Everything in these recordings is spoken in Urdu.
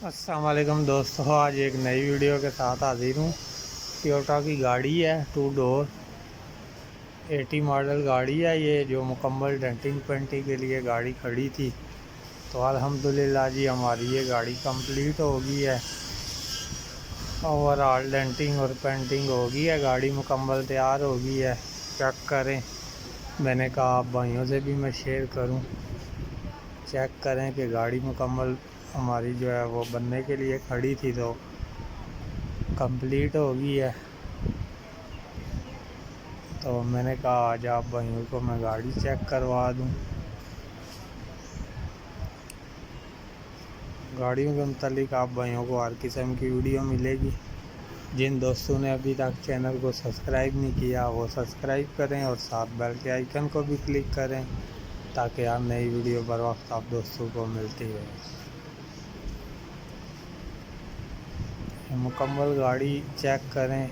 السلام علیکم دوستو، آج ایک نئی ویڈیو کے ساتھ حاضر ہوں۔ ٹویوٹا کی گاڑی ہے 2 ڈور 80 ماڈل گاڑی ہے یہ، جو مکمل ڈینٹنگ پینٹنگ کے لیے گاڑی کھڑی تھی۔ تو الحمدللہ جی ہماری یہ گاڑی کمپلیٹ ہو گئی ہے، اوور آل ڈینٹنگ اور پینٹنگ ہو گئی ہے، گاڑی مکمل تیار ہو گئی ہے۔ چیک کریں، میں نے کہا آپ بھائیوں سے بھی میں شیئر کروں، چیک کریں کہ گاڑی مکمل ہماری جو ہے وہ بننے کے لیے کھڑی تھی تو کمپلیٹ ہو گئی ہے۔ تو میں نے کہا آج آپ بھائیوں کو میں گاڑی چیک کروا دوں۔ گاڑیوں کے متعلق آپ بھائیوں کو ہر قسم کی ویڈیو ملے گی۔ جن دوستوں نے ابھی تک چینل کو سبسکرائب نہیں کیا وہ سبسکرائب کریں اور ساتھ بیل کے آئیکن کو بھی کلک کریں تاکہ ہر نئی ویڈیو بر وقت آپ دوستوں کو ملتی رہے۔ مکمل گاڑی چیک کریں،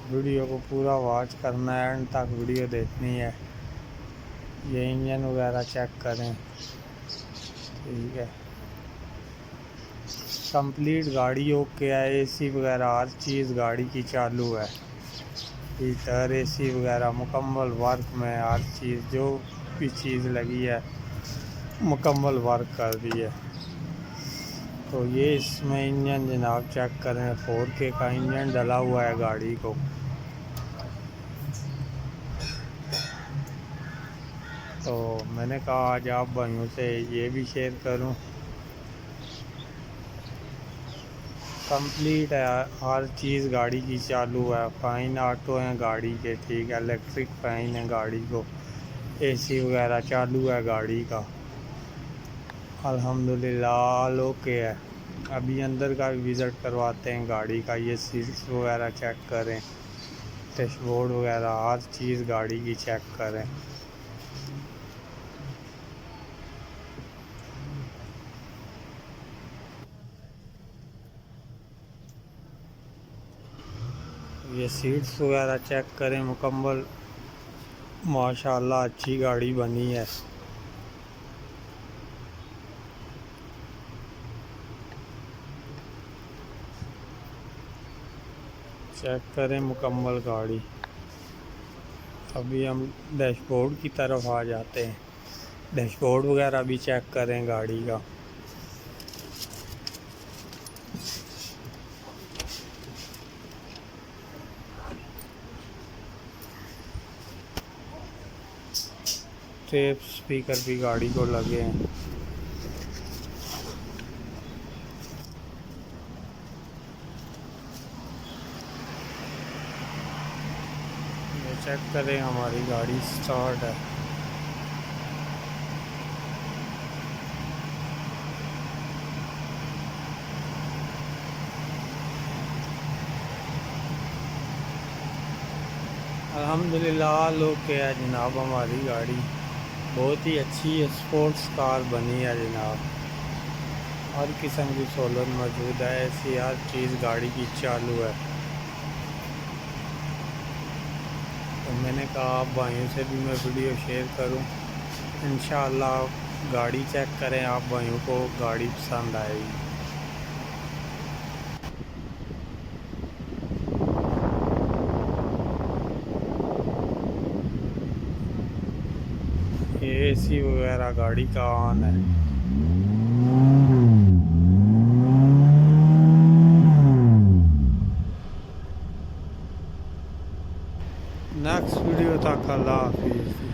ویڈیو کو پورا واچ کرنا ہے، اینڈ تک ویڈیو دیکھنی ہے۔ یہ انجن وغیرہ چیک کریں، ٹھیک ہے، کمپلیٹ گاڑی اوکے ہے، اے سی وغیرہ ہر چیز گاڑی کی چالو ہے، ہیٹر اے سی وغیرہ مکمل ورک میں، ہر چیز جو بھی چیز لگی ہے مکمل ورک کر دی ہے۔ تو یہ اس میں انجن جناب چیک کریں، 4K کا انجن ڈلا ہوا ہے گاڑی کو۔ تو میں نے کہا آج آپ بھائیوں سے یہ بھی شیئر کروں، کمپلیٹ ہے، ہر چیز گاڑی کی چالو ہے، فائن آٹو ہیں گاڑی کے، ٹھیک ہے، الیکٹرک فائن ہے گاڑی کو، اے سی وغیرہ چالو ہے گاڑی کا، الحمدللہ آل اوکے ہے۔ ابھی اندر کا بھی وزٹ کرواتے ہیں گاڑی کا، یہ سیٹس وغیرہ چیک کریں، ڈیش بورڈ وغیرہ ہر چیز گاڑی کی چیک کریں۔ یہ سیٹس وغیرہ چیک کریں، مکمل ماشاءاللہ اچھی گاڑی بنی ہے۔ چیک کریں مکمل گاڑی۔ ابھی ہم ڈیش بورڈ کی طرف آ جاتے ہیں، ڈیش بورڈ وغیرہ بھی چیک کریں گاڑی کا۔ ٹیپ سپیکر بھی گاڑی کو لگے ہیں۔ یہ چیک کریں ہماری گاڑی سٹارٹ ہے۔ الحمدللہ لوگ کیا ہے جناب، ہماری گاڑی بہت ہی اچھی اسپورٹس کار بنی ہے جناب، ہر قسم کی سہولت موجود ہے، ایسی ہر چیز گاڑی کی چالو ہے۔ تو میں نے کہا آپ بھائیوں سے بھی میں ویڈیو شیئر کروں، انشاءاللہ گاڑی چیک کریں، آپ بھائیوں کو گاڑی پسند آئے گی۔ اے سی وغیرہ گاڑی کا آن ہے۔ نیکسٹ ویڈیو تک اللہ حافظ۔